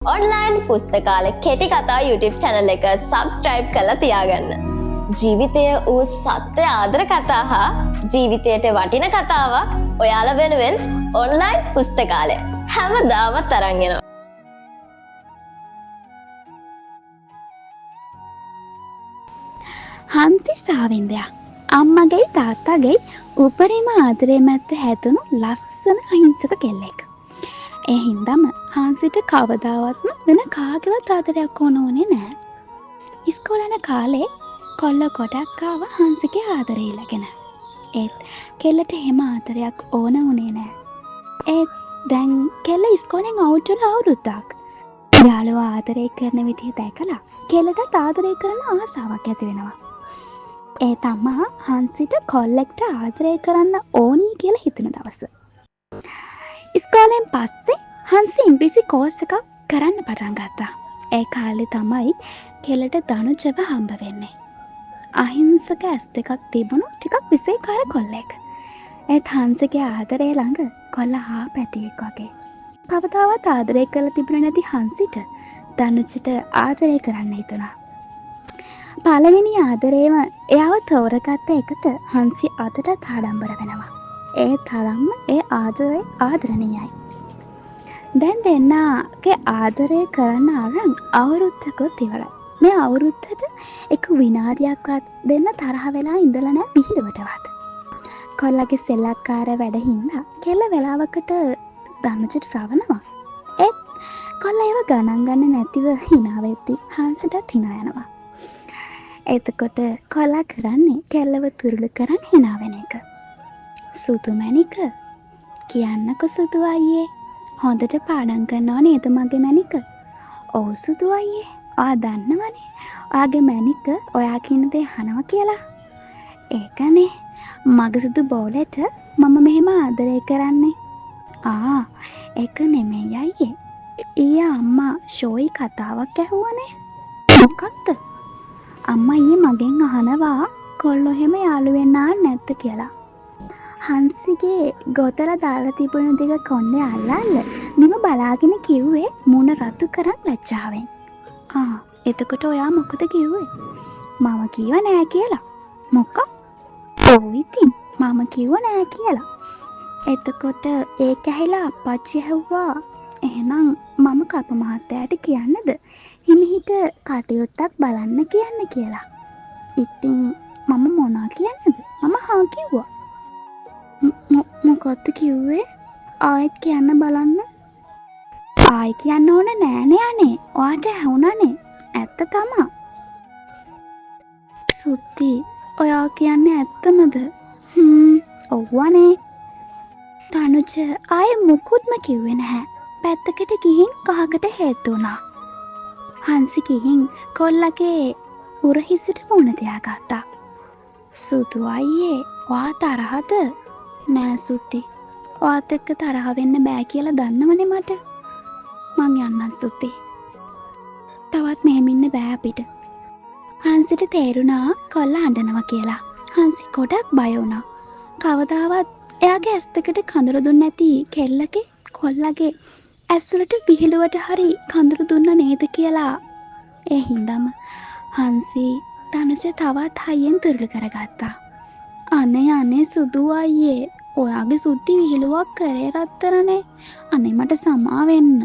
Online පුස්තකාලේ කෙටි කතා YouTube channel එක subscribe කරලා තියාගන්න. ජීවිතය වූ සත්‍ය ආදර කතා හා ජීවිතයට වටින කතාවක් ඔයාලා වෙනුවෙන් ඔන්ලයින් පුස්තකාලය හැමදාම තරන් එනවා. හංසි සාවින්දයා අම්මගේ තාත්තගේ උපරිම ආදරේ මැත්ත හැදුණු ලස්සන අහිංසක කෙල්ලෙක්. ඒ හින්දාම හංසිට කවදාවත්ම වෙන කාගේවත් ආදරයක් ඕන වුණේ නෑ. ඉස්කෝලේ යන කාලේ කොල්ල ගොඩක් ආව හංසිගේ ආදරේ ඉල්ලගෙන. ඒත් කෙල්ලට හැම ආදරයක් ඕන වුණේ නෑ. ඒත් දැන් කෙල්ල ඉස්කෝලෙන් අවුට් වෙලා අවුරුද්දක්. යාළුවා ආදරේ කරන විදිහ දැකලා කෙල්ලට ආදරේ කරන ආසාවක් ඇති වෙනවා. ඒ තමා හංසිට කොල්ලෙක්ට ආදරය කරන්න ඕනී කියලා හිතන දවස. ඉස්කෝලෙන් පස්සේ හංසි ඉංග්‍රීසි කෝස් එකක් කරන්න පටන් ගත්තා. ඒ කාලේ තමයි කෙල්ලට දනුජව හම්බ වෙන්නේ. අහිංසක ඇස් දෙකක් තිබුණු ටිකක් විසේකාර කොල්ලෙක්. ඒත් හංසගේ ආදරේ ළඟ කොල්ල හා පැටියෙක් වගේ. කවදාවත් ආදරය කරලා තිබුණේ නැති හංසිට දනුජට ආදරය කරන්න හිතුණා. පළවෙනි ආදරේම එයාව තෝරගත්ත එකට හංසි අදටත් ආඩම්බර වෙනවා. ඒ තරම්ම ඒ ආදරේ ආදරණීයයි. දැන් දෙන්නාගේ ආදරය කරන්න අරන් අවුරුද්දකුත් ඉවරයි. මේ අවුරුද්දට එක විනාඩියක්වත් දෙන්න තරහ වෙලා ඉඳලා නැහැ විහිළුවටවත්. කොල්ලගේ සෙල්ලක්කාර වැඩ හින්දා කෙල්ල වෙලාවකට දනුජට රවනවා. ඒත් කොල්ල ඒව ගණන් ගන්න නැතිව hina වෙද්දි හංසටත් hina යනවා. එතකොට කොල්ලා කරන්නේ කෙල්ලව තුරුළු කරන් hina වෙන එක. සුදු මැණික කියන්නකො සුදු අයියේ හොඳට පාඩම් කරනවා නේද මගේ මැණික? ඔව් සුදු අයියේ. ඔයා දන්නවනේ ඔයාගේ මැණික ඔයා කියන දේ අහනවා කියලා. ඒකනේ මගේ සුදු බෝලෙට මම මෙහෙම ආදරය කරන්නේ. ඒක නෙමෙයි අයියේ. ඊයේ අම්මා ෂෝයි කතාවක් ඇහුවනේ. මොකක්ද? අම්මා ඊයේ මගෙන් අහනවා කොල්ලෝ එහෙම යාළු වෙන්න නැද්ද කියලා. හංසිගේ ගොතල දාලා තිබුණු දෙක කොණ්ඩේ අල්ලන්න නිම බලාගෙන කිව්වේ මුණ රතු කරන් ලැජ්ජාවෙන්. එතකොට ඔයා මොකද කිව්වේ? මම කිව්ව නෑ කියලා. මොකක්? ඔව් ඉතින් මම කිව්ව නෑ කියලා. එතකොට ඒක ඇහිලා අප්පච්චි ඇහුවා එහෙනම් මම කප මහත්තයාට කියන්නද හිමිහිට කටයුත්තක් බලන්න කියන්න කියලා. ඉතින් මම මොනවා කියන්නද? මම හා කිව්වා. මොකක්ද කිව්වේ? ආයෙත් කියන්න බලන්න. ආයෙ කියන්න ඕන නෑනේ අනේ. ඔයාට ඇහුණානේ. ඇත්ත තමා. සුත්ති ඔයා කියන්නේ ඇත්තමද? ඔව්වනේ. තනුජ ආයෙ මුකුත්ම කිව්වේ නැහැ. පැත්තකට ගිහින් කහකට හේතු වුණා. හංසි ගිහින් කොල්ලගේ උරහිසට මුණ තියාගත්තා. සුදු අයියේ ඔයා තරහද? නෑ සුත්ති. ඔයාත් එක්ක තරහ වෙන්න බෑ කියලා දන්නවනේ මට. මං යන්නම් සුත්ති. තවත් මෙහෙම ඉන්න බෑ අපිට. හංසිට තේරුණා කොල්ල අඬනවා කියලා. හංසි ගොඩක් බය වුණා. කවදාවත් එයාගේ ඇස් දෙකට කඳුළු දුන්නේ නැති කෙල්ලගේ කොල්ලගේ ඇස් වලට විහිළුවට හරි කඳුළු දුන්න නේද කියලා. ඒ හින්දාම හංසි තනුජ තවත් හයියෙන් තුරුළු කරගත්තා. අනේ සුදු අයියේ ඔයාගේ සුද්දි විහිළුවක් කරේ රත්තරනේ. අනේ මට සමා වෙන්න.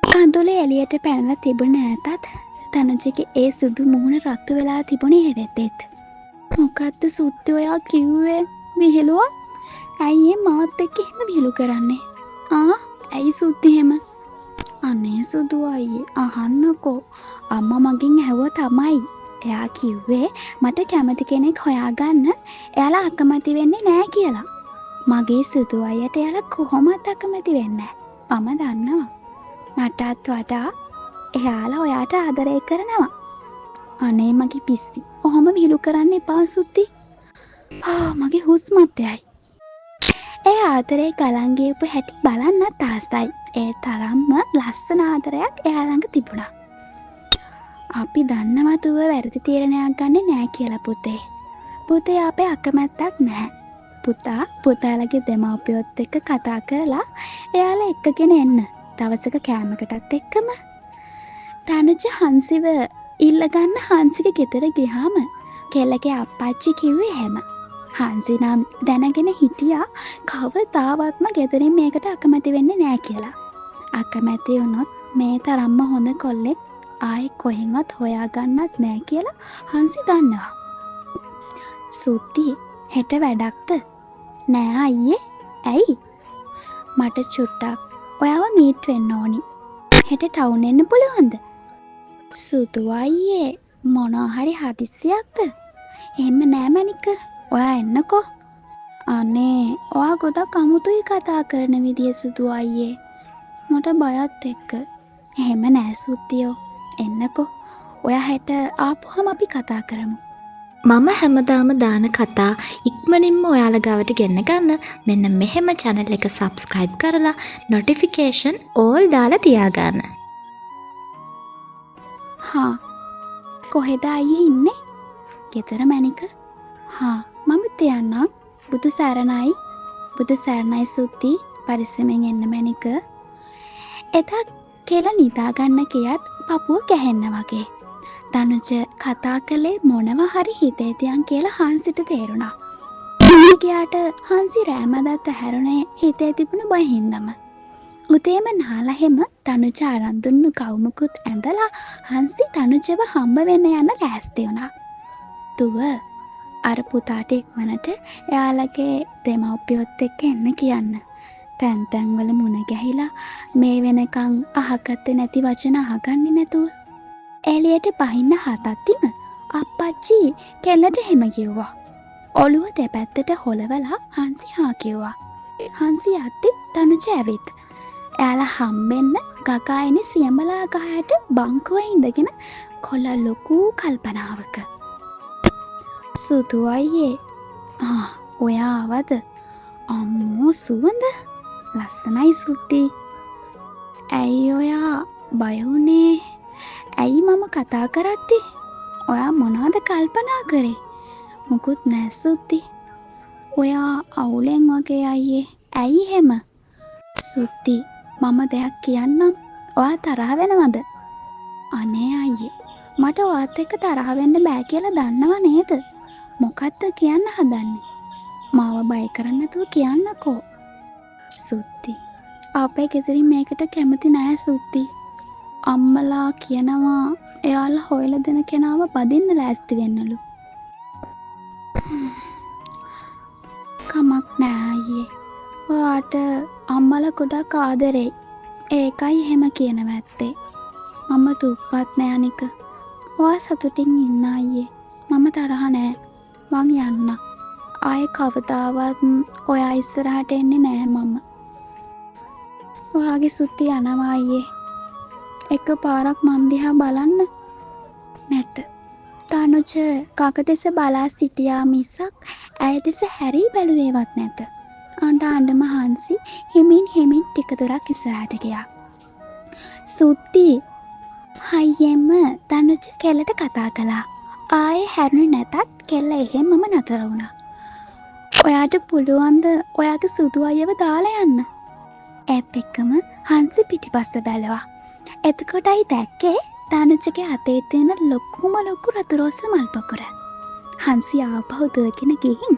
කඳුළේ එළියට පැනලා තිබුණේ නැතත් තනුජගේ ඒ සුදු මුහුණ රතු වෙලා තිබුණේ හැවෙද්දෙත්. මොකද්ද සුද්දි ඔයා කිව්වේ? විහිළුවක්? ඇයි මාත් එක්ක එහෙම විහිළු කරන්නේ? ඇයි සුද්දි එහෙම? අනේ සුදු අයියේ අහන්නකෝ. අම්මා මගෙන් ඇහුවා තමයි. එයා කිව්වේ මට කැමති කෙනෙක් හොයාගන්න එයාලා අකමැති වෙන්නේ නෑ කියලා. මගේ සුදු අයියට එයාලා කොහොමත් අකමැති වෙන්නේ නෑ. මම දන්නවා. මටත් වඩා එයාලා ඔයාට ආදරය කරනවා. අනේ මගේ පිස්සි. ඔහොම විහිළු කරන්න එපා සුද්දි. මගේ හුස්මත් යයි. ඒ ආදරේ ගලන් ගියපු හැටි බලන්නත් ආසයි. ඒ තරම්ම ලස්සන ආදරයක් එයා ළඟ තිබුණා. අපි දන්නවා දුව වැරදි තීරණයක් ගන්නෙ නෑ කියලා පුතේ. පුතේ අපේ අකමැත්තක් නැහැ. පුතාලගේ දෙමව්පියොත් එක්ක කතා කරලා එයාලා එක්කගෙන එන්න. දවසක කෑමකටත් එක්කම. තනුජ හංසිව ඉල්ලගන්න හංසික ගෙදර ගියාම කෙල්ලගේ අප්පච්චි කිව්වේ එහෙම. හංසි නම් දැනගෙන හිටියා කවදාවත්ම ගෙදරින් මේකට අකමැති වෙන්නේ නෑ කියලා. අකමැති වුණොත් මේ තරම්ම හොඳ කොල්ලෙක් ආයෙ කොහෙන්වත් හොයාගන්නත් නෑ කියලා හංසි දන්නවා. සුද්දි හෙට වැඩක්ද? නෑ අයියේ. ඇයි? මට චුට්ටක් ඔයාව මීට් වෙන්න ඕනි. හෙට ටවුන් එන්න පුළුවන්ද? සුදු අයියේ මොනවා හරි හදිස්සියක්ද? එහෙම නෑ මණික. ඔයා එන්නකෝ. අනේ ඔයා ගොඩක් අමුතුයි කතා කරන විදිය සුදු අයියේ. මට බයත් එක්ක. එහෙම නෑ සුද්දියෝ. එන්නකෝ. ඔයා හෙට ආපුවම අපි කතා කරමු. මම හැමදාම දාන කතා ඉක්මනින්ම ඔයාලා ගාවට ගෙන්න ගන්න මෙන්න මෙහෙම channel එක subscribe කරලා notification all දාලා තියාගන්න. හා කොහෙද අයියේ ඉන්නේ? ගෙදර මැනික. හා මම තියන්නම්. බුදු සරණයි. බුදු සරණයි සුද්දි. පරිස්සමෙන් එන්න මැනික. එදා කියලා නිදා ගන්න කියත් පපුව ගැහෙන්න වගේ. තනුජ කතා කළේ මොනවා හරි හිතේ තියන් කියලා හංසිට තේරුණා. ගියාට හංසි රෑමදත් හැරුණේ හිතේ තිබුණ බය හින්දම. උදේම නාලා හැම තනුජ අරන් දුන්නු කවුමුකුත් ඇඳලා හංසි තනුජව හම්බ වෙන්න යන්න ලෑස්ති වුණා. "තුව අර පුතාට ඉක්මනට එයාලගේ දෙමව්පියොත් එක්ක එන්න කියන්න. තැන් තැන් වල මුණ ගැහිලා මේ වෙනකන් අහගත්තේ නැති වචන අහගන්නේ නැතුව." එළියට බහින්න හතත්තිම අප්පච්චි කෙල්ලට එහෙම කිව්වා. ඔළුව දෙපැත්තට හොලවලා හංසි හා කිව්වා. හංසි යද්දි තනුජ ඇවිත්. එයාලා හම්බෙන්න ගගා එන සියඹලා ගහයට බංකුවේ ඉඳගෙන කොළ ලොකු කල්පනාවක. "සුදු අයියේ ඔයා ආවද? අම්මෝ සුවඳ ලස්සනයි සුද්දි. ඇයි ඔයා බය වුනේ? ඇයි මම කතා කරද්දි ඔයා මොනවද කල්පනා කරේ?" "මුකුත් නෑ සුද්දි. ඔයා අවුලෙන් වගේ අයියේ. ඇයි එහෙම?" "සුද්දි මම දෙයක් කියන්නම්. ඔයා තරහ වෙනවද?" "අනේ අයියේ මට ඔයාත් එක්ක තරහ වෙන්න බෑ කියලා දන්නව නේද? මොකක්ද කියන්න හදන්නේ? මාව බය කරන්න නැතුව කියන්නකෝ." "සුද්දි අපේ ගෙදරින් මේකට කැමති නෑ සුද්දි. අම්මලා කියනවා එයාලා හොයලා දෙන කෙනාව බදින්න ලෑස්ති වෙන්නලු." "කමක් නෑ අයියේ. ඔයාට අම්මලා ගොඩක් ආදරෙයි. ඒකයි එහෙම කියනව ඇත්තේ. මම දුප්පත් නෑ අනික. ඔයා සතුටින් ඉන්න අයියේ. මම තරහ නෑ. මං යන්න. ආයේ කවදාවත් ඔයා ඉස්සරහට එන්නේ නෑ මම. ඔයාගේ සුද්දි යනවා අයියේ. එක පාරක් මන් දිහා බලන්න." නැත. තනුජ කක දෙස බලා සිටියා මිසක් ඇය දෙස හැරී බැලුවේවත් නැත. අඬ හංසි හිමින් ටික දුරක් ඉස්සරහට ගියා. සුද්දි හයියෙන්ම තනුජ කෙල්ලට කතා කළා. ආයේ හැරුණේ නැතත් කෙල්ල එහෙම්මම නතර වුණා. "ඔයාට පුළුවන්ද ඔයාගේ සුදු අයව දාලා යන්න?" ඒත් එක්කම හංසි පිටිපස්ස බැලුවා. එතකොටයි දැක්කේ තනුජගේ අතේ තියෙන ලොකු රතු රෝස මල් පොකුර. හංසි ආපහු දුවගෙන ගිහින්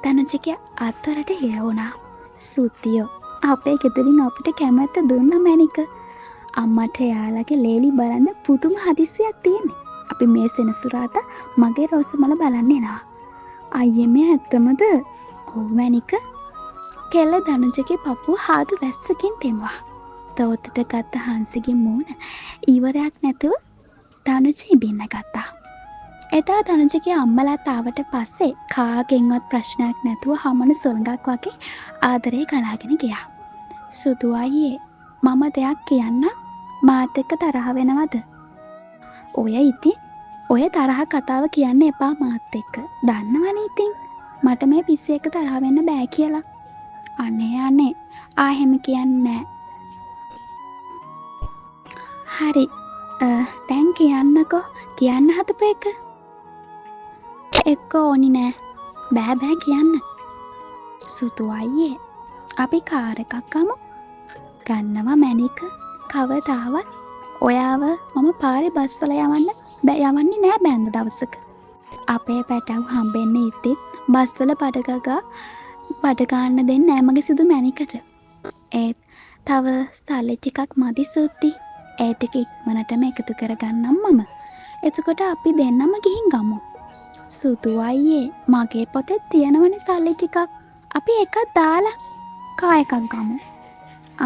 තනුජගේ අත්වලට හිර වුණා. "සුද්දියෝ අපේ ගෙදරින් අපිට කැමැත්ත දුන්න මැනික. අම්මට එයාලගේ ලේලි බලන්න පුදුම හදිස්සියක් තියෙන්නේ. අපි මේ සෙනසුරාදා මගේ රෝස මල බලන්න එනවා." "අයියේ මේ ඇත්තමද?" "ඔව් මැනික." කෙල්ල තනුජගේ පපුව හාදු වැස්සකින් තෙමුවා. තෝතට ගත්ත හංසිගේ මූණ ඉවරයක් නැතුව තනුජ ඉබින්න ගත්තා. එදා තනුජගේ අම්මලාත් ආවට පස්සේ කාගෙන්වත් ප්‍රශ්නයක් නැතුව හමන සොළඟක් වගේ ආදරේ ගලාගෙන ගියා. "සුදු අයියේ මම දෙයක් කියන්නම්. මාත් එක්ක තරහ වෙනවද?" "ඔය ඉතින් ඔය තරහ කතාව කියන්න එපා මාත් එක්ක. දන්නවනේ ඉතින් මට මේ පිස්සෙ එක්ක තරහ වෙන්න බෑ කියලා." "අනේ ආහෙම කියන්නේ නෑ." "හරි දැන් කියන්නකෝ. කියන්න හදපු එක." "එක්ක ඕනි නෑ. බෑ කියන්න." "සුදු අයියේ අපි කාර් එකක් ගමු." "ගන්නවා මැනික. කවදාවත් ඔයාව මම පාරේ බස්වල යවන්නේ නෑ බෑන්ද දවසක. අපේ පැටව් හම්බෙන්න ඉද්දිත් බස්වල බඩ ගන්න දෙන්නේ නෑ මගේ සුදු මැණිකට. ඒත් තව සල්ලි ටිකක් මදි සුද්දි. ඒ ටික ඉක්මනටම එකතු කරගන්නම් මම. එතකොට අපි දෙන්නම ගිහින් ගමු. සුදු අයියේ මගේ පොතේ තියෙනවනේ සල්ලි ටිකක්. අපි එකක් දාලා කා එකක් ගමු.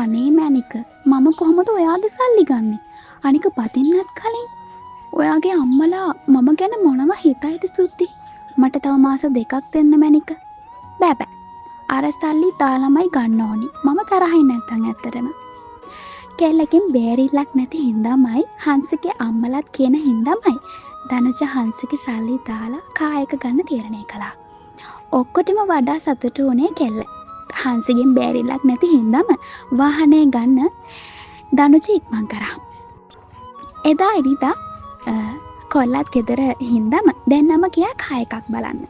අනේ මැනික මම කොහොමද ඔයාගේ සල්ලි ගන්නෙ? අනික පදින්නත් කලින් ඔයාගේ අම්මලා මම ගැන මොනව හිතයිද සුද්දි? මට තව මාස 2ක් දෙන්න මැනික. බෑ අර සල්ලි දාලාමයි ගන්න ඕනි. මම තරහින් නැත්තම් ඇත්තටම. කෙල්ලකින් බේරිල්ලක් නැති හින්දාමයි හංසගේ අම්මලාත් කියන හින්දාමයි දනුජ හංසගේ සල්ලි දාලා කා එක ගන්න තීරණය කළා. ඔක්කොටම වඩා සතුටු වුණේ කෙල්ල. හංසගෙන් බේරිල්ලක් නැති හින්දාම වාහනේ ගන්න දනුජ ඉක්මන් කරා. එදා ඉරිදා කොල්ලත් ගෙදර හින්දාම දැන්නම ගියා කා එකක් බලන්න.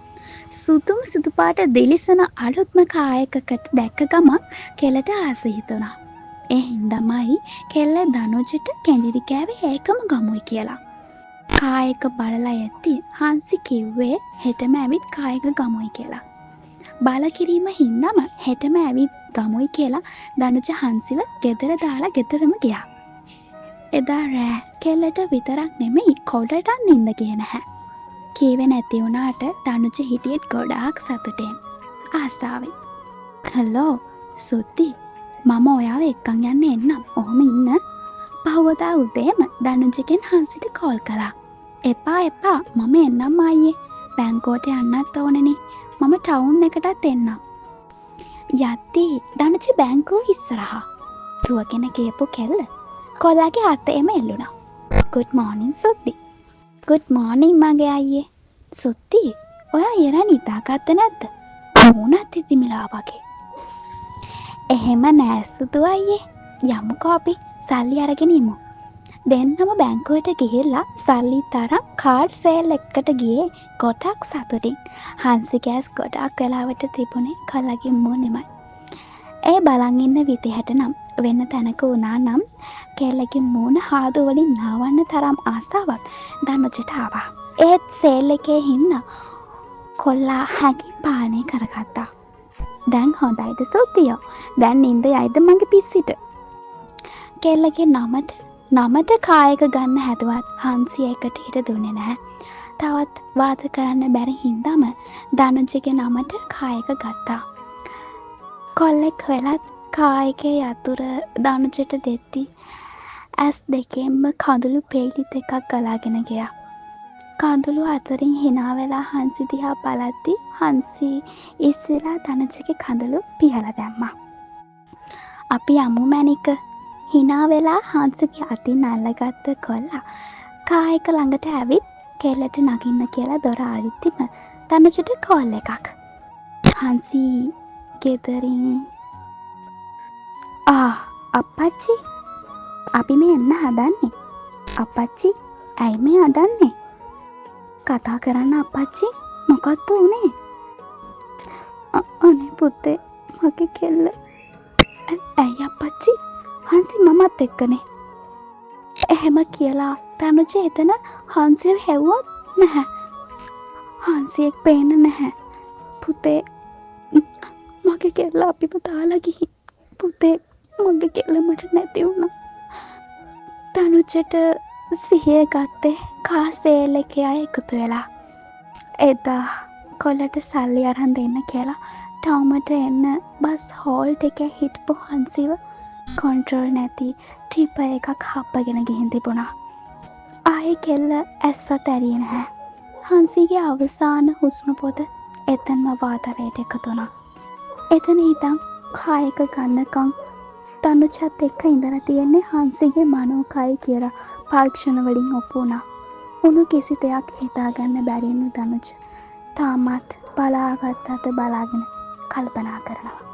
සුදු පාට දිලිසෙන අලුත්ම කා එකකට දැක්ක ගමන් කෙල්ලට ආස හිතුණා. ඒ හින්දාමයි කෙල්ල දනුජට කැඳිරි කෑවේ ඒකම ගමුයි කියලා. කා එක බලලා ඇත්ති හංසි කිව්වේ හෙටම ඇවිත් කා එක ගමුයි කියලා. බල කිරීම හින්දාම හෙටම ඇවිත් ගමුයි කියලා දනුජ හංසිව ගෙදර දාලා ගෙදරම ගියා. එදා රෑ කෙල්ලට විතරක් නෙමෙයි කොල්ලටත් නින්ද ගියේ නැහැ. කීවේ නැති වුණාට දනුජ හිටියෙත් ගොඩාක් සතුටෙන් ආසාවෙන්. හලෝ සුද්දි මම ඔයාව එක්කන් යන්න එන්නම්. ඔහොම ඉන්න. පහවදා උදේම දනුජගෙන් හංසිට කෝල් කළා. එපා මම එන්නම් අයියේ. බැංකුවට යන්නත් ඕනනේ. මම ටවුන් එකටත් එන්නම්. යද්දී දනුජ බැංකුව ඉස්සරහා රුවගෙන ගියපු කෙල්ල කොල්ලාගේ අතේම එල්ලුණා. good morning සුද්දි. good morning මගේ අයියේ. සුද්දි ඔයා ඉරන් ඉතාගත්ත නැද්ද? මූණත් ඉතිමිලා වගේ. එහෙම නෑ සුදු අයියේ. යමුකෝ අපි සල්ලි අරගෙන ඉමු. දෙන්නම බැංකුවට ගිහිල්ලා සල්ලි තරම් කාඩ් සේල් එකකට ගියේ ගොඩක් සතුටින්. හංසි ගෑස් ගොඩක් වෙලාවට තිබුණේ කල්ලාගේ මූණෙමයි. ඒ බලන් ඉන්න විදිහට නම් වෙන තැනක වුණා නම් කෙල්ලගේ මූණ හාදු වලින් නාවන්න තරම් ආසාවක් දනුජට ආවා. ඒත් සේල් එකේ හින්දා කොල්ලා හැකින් පාලනය කරගත්තා. දැන් හොඳයිද සුද්දියෝ? දැන් නින්ද යයිද මගේ පිස්සිට? කෙල්ලගේ නමට කායක ගන්න හැදුවත් හංසි එකට හිට දුන්නේ නැහැ. තවත් වාද කරන්න බැරි හින්දාම දනුජගේ නමට කායක ගත්තා. කොල්ලෙක් වෙලත් කායකේ යතුර දනුජට දෙද්දි ඇස් දෙකෙන්ම කඳුළු පෙයිලි දෙකක් ගලාගෙන ගියා. කඳුළු අතරින් hina වෙලා හංසි දිහා බලද්දි හංසි ඉස්සෙලා දනුජගේ කඳුළු පිහලා දැම්මා. අපි යමු මැනික. hina වෙලා හංසගේ අතින් අල්ලගත්ත කොල්ලා කායක ළඟට ඇවිත් කෙල්ලට නගින්න කියලා දොර ආරිත්තිම දනුජට කෝල් එකක්. හංසි ගෙදරින් අප්පච්චි අපි මේ එන්න හදන්නේ. අප්පච්චි ඇයි මේ අඩන්නේ? කතා කරන්න අප්පච්චි. මොකක්ද උනේ? අනේ පුතේ මගේ කෙල්ල. ඇයි අප්පච්චි? හංසි මමත් එක්කනේ. එහෙම කියලා දනුජ එතන හංසිව හැව්වොත් නැහැ. හංසියෙක් පේන්න නැහැ. පුතේ මගේ කෙල්ල අපිව දාලා ගිහින්. පුතේ මගේ කෙල්ල මට නැති වුණා. දනුජට සිහිය ගත්තේ කා සේල් එකේ අය එකතු වෙලා. එදා කොල්ලට සල්ලි අරන් දෙන්න කියලා ටවුමට එන්න බස් හෝල්ට් එකේ හිටපු හංසිව කොන්ට්‍රෝල් නැති ටිපර් එකක් හප්පගෙන ගිහින් තිබුණා. ආයේ කෙල්ල ඇස්සත් ඇරියේ නැහැ. හංසිගේ අවසාන හුස්ම පොත එතනම වාතරයට එකතු වුණා. එතන ඉඳන් කායක ගන්නකම් දනුජත් එක්ක ඉඳලා තියෙන්නේ හංසිගේ මනෝකය කියලා පරීක්ෂණ වලින් ඔප්පු වුණා. උණු කිසි දෙයක් හිතාගන්න බැරි වුණු දනුජ තාමත් බලාගෙන කල්පනා කරනවා.